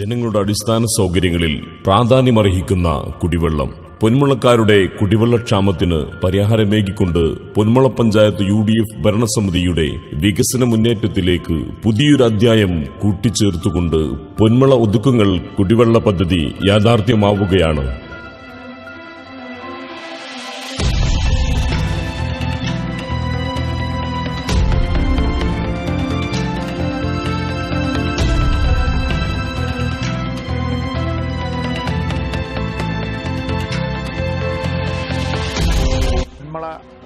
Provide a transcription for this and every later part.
ജനങ്ങളുടെ അടിസ്ഥാന സൗകര്യങ്ങളിൽ പ്രാധാന്യമർഹിക്കുന്ന കുടിവെള്ളം. പൊന്മുളക്കാരുടെ കുടിവെള്ളക്ഷാമത്തിന് പരിഹാരമേകിക്കൊണ്ട് പൊന്മുള പഞ്ചായത്ത് UDF ഭരണസമിതിയുടെ വികസന മുന്നേറ്റത്തിലേക്ക് പുതിയൊരു അധ്യായം കൂട്ടിച്ചേർത്തുകൊണ്ട് പൊന്മുള ഒതുക്കുങ്ങൽ കുടിവെള്ള പദ്ധതി യാഥാർത്ഥ്യമാവുകയാണ്.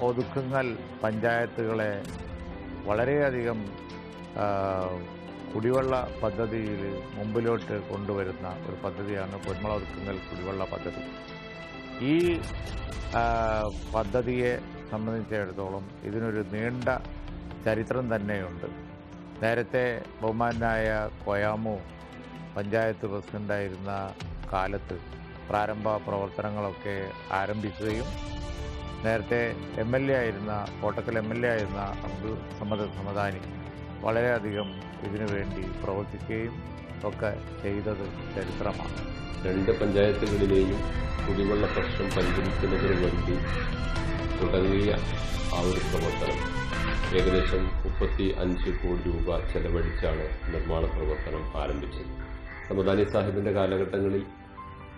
ഒതുക്കുങ്ങൽ പഞ്ചായത്തുകളെ വളരെയധികം കുടിവെള്ള പദ്ധതിയിൽ മുമ്പിലോട്ട് കൊണ്ടുവരുന്ന ഒരു പദ്ധതിയാണ് പൊന്മുള ഒതുക്കുങ്ങൽ കുടിവെള്ള പദ്ധതി. ഈ പദ്ധതിയെ സംബന്ധിച്ചിടത്തോളം ഇതിനൊരു നീണ്ട ചരിത്രം തന്നെയുണ്ട്. നേരത്തെ ബഹുമാനായ കോയാമു പഞ്ചായത്ത് പ്രസിഡന്റായിരുന്ന കാലത്ത് പ്രാരംഭ പ്രവർത്തനങ്ങളൊക്കെ ആരംഭിക്കുകയും നേരത്തെ MLA ആയിരുന്ന കോട്ടക്കൽ MLA ആയിരുന്ന അബ്ദുൾ സമദ് സമദാനി വളരെയധികം ഇതിനു വേണ്ടി പ്രവർത്തിക്കുകയും ഒക്കെ ചെയ്തത് ചരിത്രമാണ്. രണ്ട് പഞ്ചായത്തുകളിലെയും കുടിവെള്ള പ്രശ്നം പരിഹരിക്കുന്നതിന് വേണ്ടി തുടങ്ങിയ ആ ഒരു പ്രവർത്തനം ഏകദേശം 35 കോടി രൂപ ചെലവഴിച്ചാണ് നിർമ്മാണ പ്രവർത്തനം ആരംഭിച്ചത്. സമദാനി സാഹിബിന്റെ കാലഘട്ടങ്ങളിൽ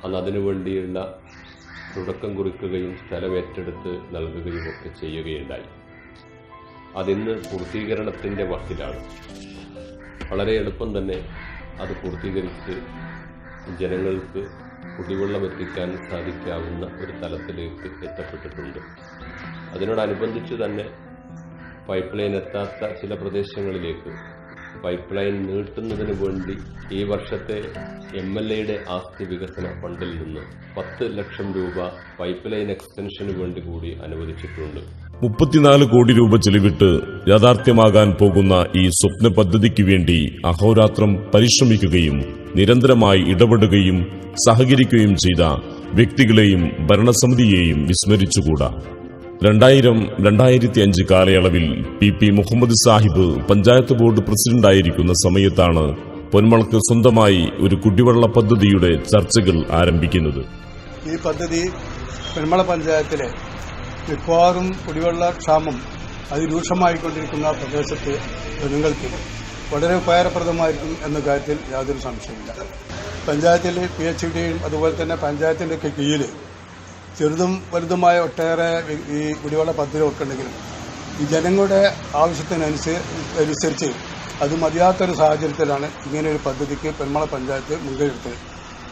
അന്ന് അതിനുവേണ്ടിയുള്ള തുടക്കം കുറിക്കുകയും സ്ഥലം ഏറ്റെടുത്ത് നൽകുകയും ഒക്കെ ചെയ്യുകയുണ്ടായി. അതിന്ന് പൂർത്തീകരണത്തിന്റെ വക്കിലാണ്. വളരെ എളുപ്പം തന്നെ അത് പൂർത്തീകരിച്ച് ജനങ്ങൾക്ക് കുടിവെള്ളം എത്തിക്കാൻ സാധിക്കാവുന്ന ഒരു തലത്തിലേക്ക് എത്തപ്പെട്ടിട്ടുണ്ട്. അതിനോടനുബന്ധിച്ച് തന്നെ പൈപ്പ് ലൈൻ എത്താത്ത ചില പ്രദേശങ്ങളിലേക്ക് പൈപ്പ് ലൈൻ നീട്ടുന്നതിന് വേണ്ടി ഈ വർഷത്തെ MLAയുടെ ആസ്തി വികസന ഫണ്ടിൽ നിന്ന് 10 ലക്ഷം രൂപ പൈപ്പ് ലൈൻ എക്സ്റ്റൻഷന് വേണ്ടി കൂടി അനുവദിച്ചിട്ടുണ്ട്. 34 കോടി രൂപ ചെലവിട്ട് യാഥാർത്ഥ്യമാകാൻ പോകുന്ന ഈ സ്വപ്ന പദ്ധതിക്ക് വേണ്ടി അഹോരാത്രം പരിശ്രമിക്കുകയും നിരന്തരമായി ഇടപെടുകയും സഹകരിക്കുകയും ചെയ്ത വ്യക്തികളെയും ഭരണസമിതിയെയും വിസ്മരിച്ചുകൂടാ. 2000-2005 കാലയളവിൽ PP മുഹമ്മദ് സാഹിബ് പഞ്ചായത്ത് ബോർഡ് പ്രസിഡന്റായിരിക്കുന്ന സമയത്താണ് പൊന്മുളക്ക് സ്വന്തമായി ഒരു കുടിവെള്ള പദ്ധതിയുടെ ചർച്ചകൾ ആരംഭിക്കുന്നത്. ഈ പദ്ധതി പൊന്മുള പഞ്ചായത്തിലെ മിക്കവാറും കുടിവെള്ള ക്ഷാമം അതിരൂക്ഷമായിക്കൊണ്ടിരിക്കുന്ന പ്രദേശത്ത് ജനങ്ങൾക്ക് വളരെ ഉപകാരപ്രദമായിരിക്കും എന്ന കാര്യത്തിൽ യാതൊരു സംശയമില്ല. പഞ്ചായത്തിൽ PHDയും അതുപോലെ തന്നെ പഞ്ചായത്തിന്റെ കീഴിൽ ചെറുതും വലുതുമായ ഒട്ടേറെ ഈ കുടിവെള്ള പദ്ധതികളൊക്കെ ഉണ്ടെങ്കിലും ഈ ജനങ്ങളുടെ ആവശ്യത്തിനനുസരിച്ച് അത് മതിയാത്തൊരു സാഹചര്യത്തിലാണ് ഇങ്ങനെയൊരു പദ്ധതിക്ക് പൊന്മുള പഞ്ചായത്ത് മുൻകൈയെടുത്തത്.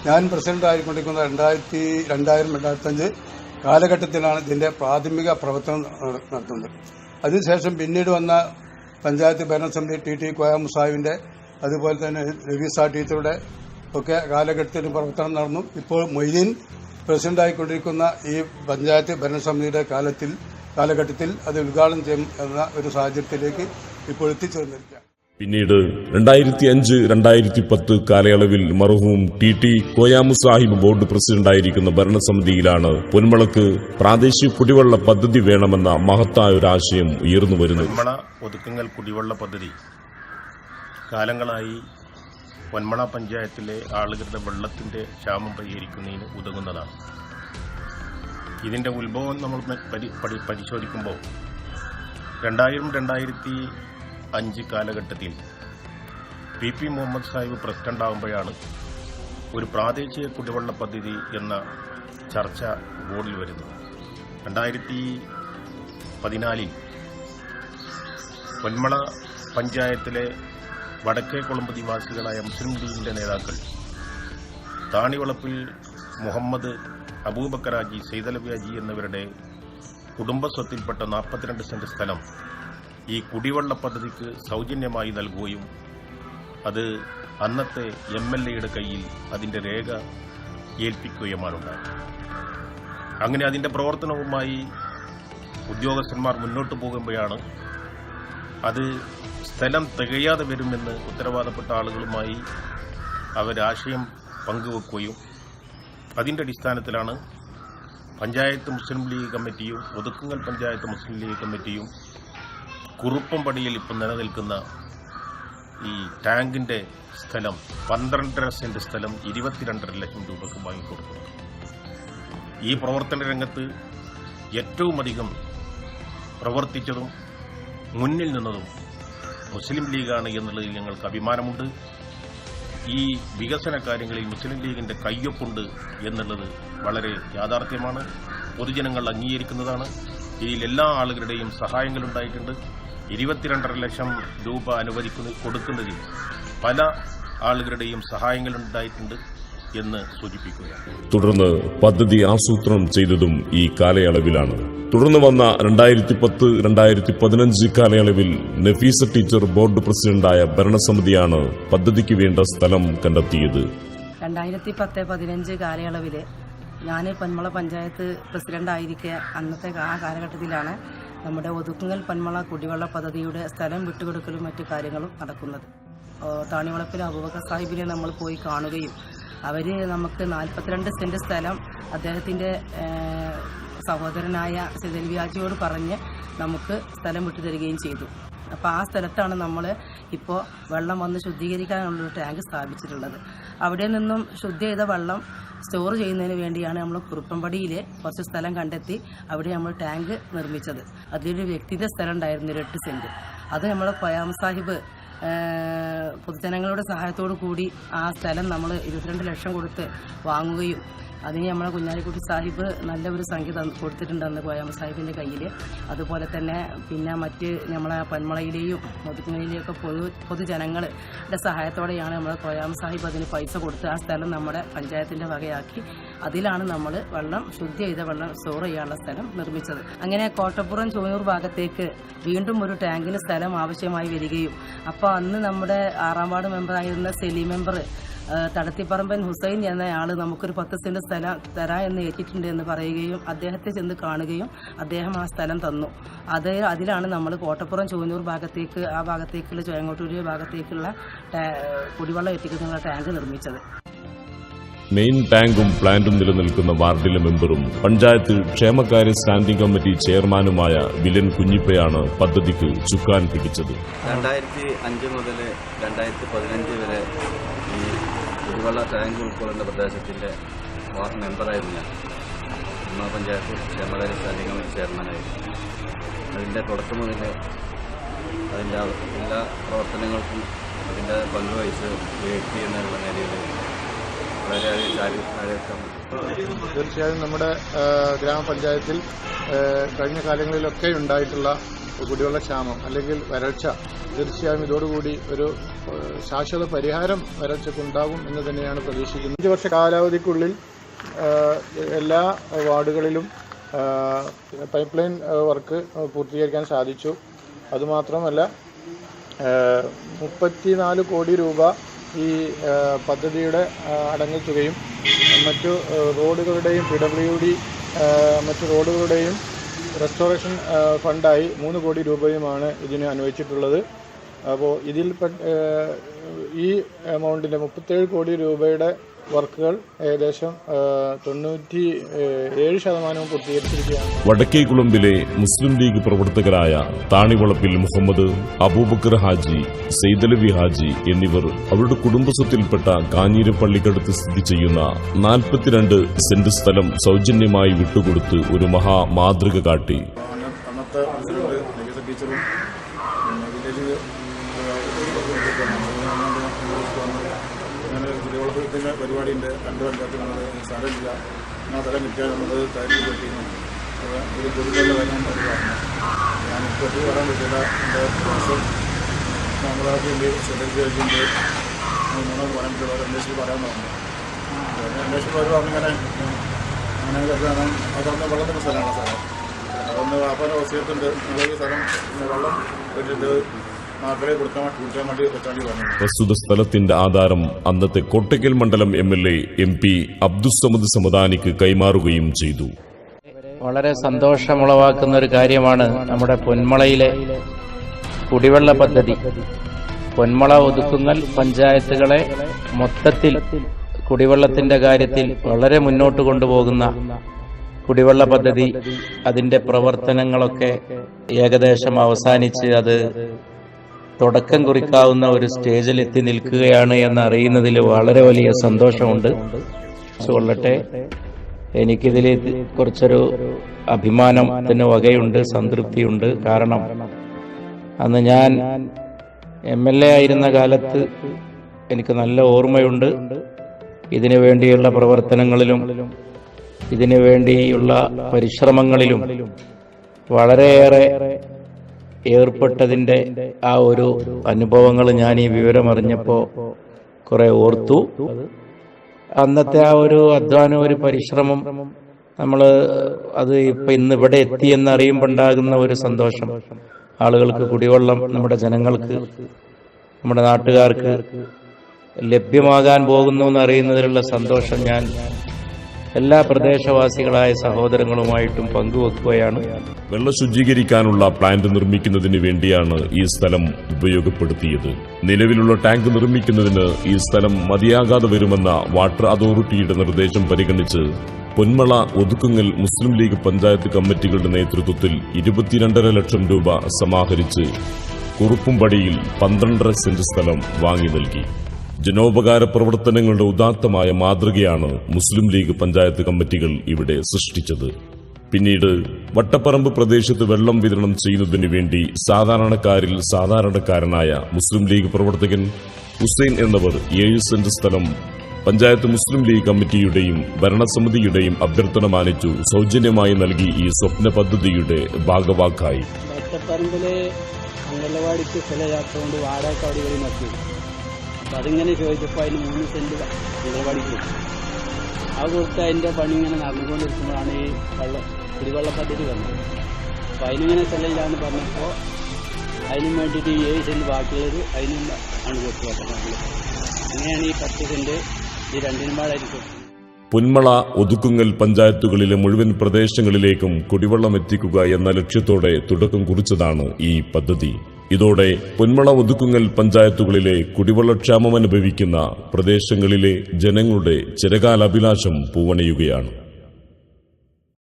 ഞാൻ പ്രസിഡന്റ് ആയിക്കൊണ്ടിരിക്കുന്ന 2000-2005 കാലഘട്ടത്തിലാണ് ഇതിന്റെ പ്രാഥമിക പ്രവർത്തനം നടത്തുന്നത്. അതിനുശേഷം പിന്നീട് വന്ന പഞ്ചായത്ത് ഭരണസമിതി TT കോയാമു സാഹിബിന്റെ അതുപോലെ തന്നെ രവീസ ടീച്ചറുടെ ഒക്കെ കാലഘട്ടത്തിൽ പ്രവർത്തനം നടന്നു. ഇപ്പോൾ മൊയ്തീൻ പ്രസിഡന്റായിക്കൊണ്ടിരിക്കുന്ന ഈ പഞ്ചായത്ത് ഭരണസമിതിയുടെ കാലഘട്ടത്തിൽ അത് ഉദ്ഘാടനം ചെയ്യും എന്ന ഒരു സാഹചര്യത്തിലേക്ക് ഇപ്പോൾ എത്തിച്ചേർന്നിരിക്കുക. പിന്നീട് 2005-2010 കാലയളവിൽ മർഹൂം TT കോയാമു സാഹിബ് ബോർഡ് പ്രസിഡന്റായിരിക്കുന്ന ഭരണസമിതിയിലാണ് പൊന്മുളക്ക് പ്രാദേശിക കുടിവെള്ള പദ്ധതി വേണമെന്ന മഹത്തായ ഒരു ആശയം ഉയർന്നു വരുന്നത്. പൊന്മുള ഒതുക്കുങ്ങൽ കുടിവെള്ള പദ്ധതി കാലങ്ങളായി പൊന്മുള പഞ്ചായത്തിലെ ആളുകളുടെ വെള്ളത്തിന്റെ ക്ഷാമം പരിഹരിക്കുന്നതിന് ഉതകുന്നതാണ്. ഇതിന്റെ ഉത്ഭവം നമ്മൾ പരിശോധിക്കുമ്പോൾ 2000-2005 കാലഘട്ടത്തിൽ PP മുഹമ്മദ് സാഹിബ് പ്രസിഡന്റാകുമ്പോഴാണ് ഒരു പ്രാദേശിക കുടിവെള്ള പദ്ധതി എന്ന ചർച്ച ബോർഡിൽ വരുന്നത്. 2014 പൊന്മുള പഞ്ചായത്തിലെ വടക്കേ കൊളമ്പ് നിവാസികളായ മുസ്ലിം ലീഗിന്റെ നേതാക്കൾ താണിവളപ്പിൽ മുഹമ്മദ് അബൂബക്കറാജി, സൈദലവിയാജി എന്നിവരുടെ കുടുംബസ്വത്തിൽപ്പെട്ട 42 സെന്റ് സ്ഥലം ഈ കുടിവെള്ള പദ്ധതിക്ക് സൗജന്യമായി നൽകുകയും അത് അന്നത്തെ MLAയുടെ കയ്യിൽ അതിന്റെ രേഖ ഏൽപ്പിക്കുകയുമാണുണ്ടായത്. അങ്ങനെ അതിന്റെ പ്രവർത്തനവുമായി ഉദ്യോഗസ്ഥന്മാർ മുന്നോട്ടു പോകുമ്പോഴാണ് അത് സ്ഥലം തികയാതെ വരുമെന്ന് ഉത്തരവാദപ്പെട്ട ആളുകളുമായി അവരാശയം പങ്കുവെക്കുകയും അതിന്റെ അടിസ്ഥാനത്തിലാണ് പഞ്ചായത്ത് മുസ്ലിം ലീഗ് കമ്മിറ്റിയും ഒതുക്കുങ്ങൽ പഞ്ചായത്ത് മുസ്ലിം ലീഗ് കമ്മിറ്റിയും കുറുപ്പംപടിയിൽ ഇപ്പം നിലനിൽക്കുന്ന ഈ ടാങ്കിന്റെ സ്ഥലം 12.5 സെന്റ് സ്ഥലം 22.5 ലക്ഷം രൂപയ്ക്ക് വാങ്ങിക്കൊടുക്കുന്നു. ഈ പ്രവർത്തന രംഗത്ത് ഏറ്റവും അധികം പ്രവർത്തിച്ചതും മുന്നിൽ നിന്നതും മുസ്ലിം ലീഗാണ് എന്നുള്ളതിൽ ഞങ്ങൾക്ക് അഭിമാനമുണ്ട്. ഈ വികസന കാര്യങ്ങളിൽ മുസ്ലിം ലീഗിന്റെ കയ്യൊപ്പുണ്ട് എന്നുള്ളത് വളരെ യാഥാർത്ഥ്യമാണ്, പൊതുജനങ്ങൾ അംഗീകരിക്കുന്നതാണ്. ഇതിൽ എല്ലാ ആളുകളുടെയും സഹായങ്ങളുണ്ടായിട്ടുണ്ട്. 22.5 ലക്ഷം രൂപ കൊടുക്കുന്നതിൽ പല ആളുകളുടെയും സഹായങ്ങളുണ്ടായിട്ടുണ്ട് എന്ന് സൂചിപ്പിക്കുക. തുടർന്ന് പദ്ധതി ആസൂത്രണം ചെയ്തതും ഈ കാലയളവിലാണ്. തുടർന്ന് വന്ന 2010-2015 കാലയളവിൽ നഫീസ ടീച്ചർ ബോർഡ് പ്രസിഡന്റായ ഭരണസമിതിയാണ് പദ്ധതിക്ക് വേണ്ട സ്ഥലം കണ്ടെത്തിയത്. 2010-15 കാലയളവിൽ ഞാൻ പന്മള പഞ്ചായത്ത് പ്രസിഡന്റായിരിക്കെ അന്നത്തെ ആ കാലഘട്ടത്തിലാണ് നമ്മുടെ ഒതുക്കുങ്ങൽ പന്മള കുടിവെള്ള പദ്ധതിയുടെ സ്ഥലം വിട്ടുകൊടുക്കലും മറ്റു കാര്യങ്ങളും നടക്കുന്നത്. താണിവളപ്പിലെ അബൂബക്കർ സാഹിബിനെ നമ്മൾ പോയി കാണുകയും അവർ നമുക്ക് 42 സെന്റ് സ്ഥലം അദ്ദേഹത്തിൻ്റെ സഹോദരനായ സെൽവിയാജിയോട് പറഞ്ഞ് നമുക്ക് സ്ഥലം വിട്ടുതരികയും ചെയ്തു. അപ്പോൾ ആ സ്ഥലത്താണ് നമ്മൾ ഇപ്പോൾ വെള്ളം വന്ന് ശുദ്ധീകരിക്കാനുള്ളൊരു ടാങ്ക് സ്ഥാപിച്ചിട്ടുള്ളത്. അവിടെ നിന്നും ശുദ്ധ ചെയ്ത വെള്ളം സ്റ്റോർ ചെയ്യുന്നതിന് വേണ്ടിയാണ് നമ്മൾ കുറുപ്പമ്പടിയിൽ കുറച്ച് സ്ഥലം കണ്ടെത്തി അവിടെ നമ്മൾ ടാങ്ക് നിർമ്മിച്ചത്. അതിലൊരു വ്യക്തിയുടെ സ്ഥലം ഉണ്ടായിരുന്നു 8 സെന്റ്. അത് നമ്മൾ ഖയാം സാഹിബ് പൊതുജനങ്ങളുടെ സഹായത്തോടു കൂടി ആ സ്ഥലം നമ്മൾ 22 ലക്ഷം കൊടുത്ത് വാങ്ങുകയും അതിന് നമ്മളെ കുഞ്ഞാലിക്കുട്ടി സാഹിബ് നല്ല ഒരു സംഖ്യ കൊടുത്തിട്ടുണ്ടെന്ന് ഖയാം സാഹിബിൻ്റെ കയ്യിൽ. അതുപോലെ തന്നെ പിന്നെ മറ്റ് നമ്മളെ പന്മളയിലെയും മുതുക്കുങ്ങളിലെയൊക്കെ പൊതുജനങ്ങളുടെ സഹായത്തോടെയാണ് നമ്മൾ ഖയാം സാഹിബ് അതിന് പൈസ കൊടുത്ത് ആ സ്ഥലം നമ്മുടെ പഞ്ചായത്തിൻ്റെ വകയാക്കി അതിലാണ് നമ്മൾ വെള്ളം ശുദ്ധി ചെയ്ത വെള്ളം സ്റ്റോർ ചെയ്യാനുള്ള സ്ഥലം നിർമ്മിച്ചത്. അങ്ങനെ കോട്ടപ്പുറം ചൂനൂർ ഭാഗത്തേക്ക് വീണ്ടും ഒരു ടാങ്കിന് സ്ഥലം ആവശ്യമായി വരികയും അപ്പോൾ അന്ന് നമ്മുടെ 6ാം വാർഡ് മെമ്പറായിരുന്ന സെലി മെമ്പർ തടത്തിപ്പറമ്പൻ ഹുസൈൻ എന്നയാൾ നമുക്കൊരു 10 സെന്റ് സ്ഥലം തരാം എന്ന് ഏറ്റിട്ടുണ്ട് എന്ന് പറയുകയും അദ്ദേഹത്തെ ചെന്ന് കാണുകയും അദ്ദേഹം ആ സ്ഥലം തന്നു. അതിലാണ് നമ്മൾ കോട്ടപ്പുറം ചൂനൂർ ഭാഗത്തേക്ക് ആ ഭാഗത്തേക്കുള്ള ചോയങ്ങോട്ടൂര് ഭാഗത്തേക്കുള്ള കുടിവെള്ളം എത്തിക്കുന്ന ടാങ്ക് നിർമ്മിച്ചത്. മെയിൻ ടാങ്കും പ്ലാന്റും നിലനിൽക്കുന്ന വാർഡിലെ മെമ്പറും പഞ്ചായത്ത് ക്ഷേമകാര്യ സ്റ്റാൻഡിംഗ് കമ്മിറ്റി ചെയർമാനുമായ വിലൻ കുഞ്ഞിപ്പയാണ് പദ്ധതിക്ക് ചുക്കാൻ പിടിച്ചത്. 2005 മുതൽ 2015 വരെ ഈ കുടിവെള്ള ടാങ്ക് ഉൾക്കൊള്ളുന്ന പ്രദേശത്തിന്റെ വാർഡ് മെമ്പറായിരുന്നു ഞാൻ. പന്മള പഞ്ചായത്ത് ക്ഷേമകാര്യ സ്റ്റാൻഡിംഗ് കമ്മിറ്റി ചെയർമാനായിരുന്നു. അതിന്റെ തുടക്കം മുതൽ അതിന്റെ എല്ലാ പ്രവർത്തനങ്ങൾക്കും അതിന്റെ പങ്കുവഹിച്ച് വ്യക്തി എന്നുള്ള നിലയിൽ തീർച്ചയായും നമ്മുടെ ഗ്രാമപഞ്ചായത്തിൽ കഴിഞ്ഞ കാലങ്ങളിലൊക്കെ ഉണ്ടായിട്ടുള്ള കുടിവെള്ള ക്ഷാമം അല്ലെങ്കിൽ വരൾച്ച തീർച്ചയായും ഇതോടുകൂടി ഒരു ശാശ്വത പരിഹാരം വരൾച്ചയ്ക്കുണ്ടാകും എന്ന് തന്നെയാണ് പ്രതീക്ഷിക്കുന്നത്. 5 വർഷ കാലാവധിക്കുള്ളിൽ എല്ലാ വാർഡുകളിലും പൈപ്പ് ലൈൻ വർക്ക് പൂർത്തീകരിക്കാൻ സാധിച്ചു. അതുമാത്രമല്ല 34 കോടി രൂപ ഈ പദ്ധതിയുടെ അടങ്ങിത്തുകയും മറ്റു റോഡുകളുടെയും PWD മറ്റു റോഡുകളുടെയും റെസ്റ്റോറേഷൻ ഫണ്ടായി 3 കോടി രൂപയുമാണ് ഇതിന് അനുവദിച്ചിട്ടുള്ളത്. അപ്പോൾ ഇതിൽ ഈ എമൗണ്ടിൻ്റെ 37 കോടി രൂപയുടെ വർക്കുകൾ ഏകദേശം 97% പൂർത്തീകരിച്ചിരിക്കുകയാണ്. വടക്കേക്കുളമ്പിലെ മുസ്ലിം ലീഗ് പ്രവർത്തകരായ താണിവളപ്പിൽ മുഹമ്മദ്, അബൂബക്കർ ഹാജി, സെയ്ദലവി ഹാജി എന്നിവർ അവരുടെ കുടുംബസ്വത്തിൽപ്പെട്ട കാഞ്ഞിരപ്പള്ളിക്കടുത്ത് സ്ഥിതി ചെയ്യുന്ന 42 സെന്റ് സ്ഥലം സൗജന്യമായി വിട്ടുകൊടുത്ത് ഒരു മഹാ മാതൃക കാട്ടി. അന്നത്തെ ടീച്ചറും കുടിവെള്ളത്തിന്റെ പരിപാടിയുണ്ട്. 2 പഞ്ചായത്തിൽ സ്ഥലമില്ല, ആ സ്ഥലം വിൽക്കാനുള്ളത് തയ്യാറെടുപ്പിക്കുന്നു. ഒരു കുടിവെള്ള കാര്യം പറഞ്ഞു ഞാനിപ്പോൾ പറയാൻ പറ്റില്ല. എൻ്റെ ദിവസം നമ്മളാക്കിൻ്റെ സെക്രട്ടറിയാക്കിൻ്റെ മൂന്നാം പറയാൻ പറ്റില്ല. അന്വേഷിച്ച് പറയാൻ പറഞ്ഞു. അന്വേഷിച്ച് അവർ അങ്ങനെ അതൊന്ന് വെള്ളത്തിൻ്റെ സ്ഥലമാണ് സ്ഥലം. അതൊന്ന് വാപ്പാന വസിയത്തുണ്ട്. ഈ സ്ഥലം വെള്ളം വെച്ചിട്ട് പ്രസ്തുത സ്ഥലത്തിന്റെ ആധാരം അന്നത്തെ കോട്ടയ്ക്കൽ മണ്ഡലം MLA MP അബ്ദുസ്സമദ് സമദാനിക്ക് കൈമാറുകയും ചെയ്തു. വളരെ സന്തോഷമുളവാക്കുന്ന ഒരു കാര്യമാണ് നമ്മുടെ പൊന്മളയിലെ കുടിവെള്ള പദ്ധതി. പൊന്മള ഒതുക്കുങ്ങൽ പഞ്ചായത്തുകളെ മൊത്തത്തിൽ കുടിവെള്ളത്തിന്റെ കാര്യത്തിൽ വളരെ മുന്നോട്ട് കൊണ്ടുപോകുന്ന കുടിവെള്ള പദ്ധതി അതിന്റെ പ്രവർത്തനങ്ങളൊക്കെ ഏകദേശം അവസാനിച്ച് അത് തുടക്കം കുറിക്കാവുന്ന ഒരു സ്റ്റേജിൽ എത്തി നിൽക്കുകയാണ് എന്നറിയുന്നതിൽ വളരെ വലിയ സന്തോഷമുണ്ട്. കൊള്ളട്ടെ, എനിക്കിതിൽ കുറച്ചൊരു അഭിമാനത്തിന് വകയുണ്ട്, സംതൃപ്തിയുണ്ട്. കാരണം അന്ന് ഞാൻ MLA ആയിരുന്ന കാലത്ത് എനിക്ക് നല്ല ഓർമ്മയുണ്ട്. ഇതിനു വേണ്ടിയുള്ള പ്രവർത്തനങ്ങളിലും ഇതിനു വേണ്ടിയുള്ള പരിശ്രമങ്ങളിലും വളരെയേറെ ഏർപ്പെട്ടതിൻ്റെ ആ ഒരു അനുഭവങ്ങൾ ഞാൻ ഈ വിവരമറിഞ്ഞപ്പോൾ കുറെ ഓർത്തു. അന്നത്തെ ആ ഒരു അധ്വാനം, ഒരു പരിശ്രമം, നമ്മൾ അത് ഇപ്പം ഇന്ന് ഇവിടെ എത്തി എന്നറിയുമ്പോൾ ഉണ്ടാകുന്ന ഒരു സന്തോഷം, ആളുകൾക്ക് കുടിവെള്ളം നമ്മുടെ ജനങ്ങൾക്ക്, നമ്മുടെ നാട്ടുകാർക്ക് ലഭ്യമാകാൻ പോകുന്നു എന്നറിയുന്നതിലുള്ള സന്തോഷം ഞാൻ എല്ലാ പ്രദേശവാസികളായ സഹോദരങ്ങളുമായിട്ടും പങ്കുവെക്കുകയാണ്. വെള്ളം ശുചീകരിക്കാനുള്ള പ്ലാന്റ് നിർമ്മിക്കുന്നതിന് വേണ്ടിയാണ് ഈ സ്ഥലം ഉപയോഗപ്പെടുത്തിയത്. നിലവിലുള്ള ടാങ്ക് നിർമ്മിക്കുന്നതിന് ഈ സ്ഥലം മതിയാകാതെ വരുമെന്ന വാട്ടർ അതോറിറ്റിയുടെ നിർദ്ദേശം പരിഗണിച്ച് പൊന്മള, ഒതുക്കുങ്ങൽ മുസ്ലിം ലീഗ് പഞ്ചായത്ത് കമ്മിറ്റികളുടെ നേതൃത്വത്തിൽ 22.5 ലക്ഷം രൂപ സമാഹരിച്ച് കുറുപ്പുംപടിയിൽ 12.5 സെന്റ് സ്ഥലം വാങ്ങി നൽകി. ജനോപകാര പ്രവർത്തനങ്ങളുടെ ഉദാത്തമായ മാതൃകയാണ് മുസ്ലിം ലീഗ് പഞ്ചായത്ത് കമ്മിറ്റികൾ ഇവിടെ സൃഷ്ടിച്ചത്. പിന്നീട് വട്ടപ്പറമ്പ് പ്രദേശത്ത് വെള്ളം വിതരണം ചെയ്യുന്നതിനു വേണ്ടി സാധാരണക്കാരിൽ സാധാരണക്കാരനായ മുസ്ലിം ലീഗ് പ്രവർത്തകൻ ഹുസൈൻ എന്നവർ 7 സെന്റ് സ്ഥലം പഞ്ചായത്ത് മുസ്ലിം ലീഗ് കമ്മിറ്റിയുടെയും ഭരണസമിതിയുടെയും അഭ്യർത്ഥന മാനിച്ചു സൗജന്യമായി നൽകി ഈ സ്വപ്ന പദ്ധതിയുടെ ഭാഗവാക്കായി. വട്ടപ്പറമ്പിലെ അംഗനവാടിക്ക് സ്ഥലമില്ലാത്തതുകൊണ്ട് വാടക അവിടെ നോക്കി. അപ്പം അതിങ്ങനെ ചോദിച്ചപ്പോൾ അതിന് 3 സെന്റ് അംഗനവാടിക്ക് ആ കൊടുത്ത് അതിൻ്റെ പണി ഇങ്ങനെ നടന്നുകൊണ്ടിരിക്കുമ്പോഴാണ് ഈ കുടിവെള്ള പദ്ധതി വന്നത്. അപ്പോൾ അതിനിങ്ങനെ സ്ഥലമില്ലാന്ന് പറഞ്ഞപ്പോൾ അതിനും വേണ്ടിയിട്ട് ഈ 7 സെന്റ് ബാക്കിയുള്ളത് അതിനും ആണ് കൊടുത്തു വട്ടപ്പറമ്പിൽ. അങ്ങനെയാണ് ഈ 10 സെന്റ് ഈ രണ്ടിനും പാടായിരിക്കും. പൊന്മള, ഒതുക്കുങ്ങൽ പഞ്ചായത്തുകളിലെ മുഴുവൻ പ്രദേശങ്ങളിലേക്കും കുടിവെള്ളം എത്തിക്കുക എന്ന ലക്ഷ്യത്തോടെ തുടക്കം കുറിച്ചതാണ് ഈ പദ്ധതി. ഇതോടെ പൊന്മള, ഒതുക്കുങ്ങൽ പഞ്ചായത്തുകളിലെ കുടിവെള്ളക്ഷാമം അനുഭവിക്കുന്ന പ്രദേശങ്ങളിലെ ജനങ്ങളുടെ ചിരകാല അഭിലാഷം പൂവണിയുകയാണ്.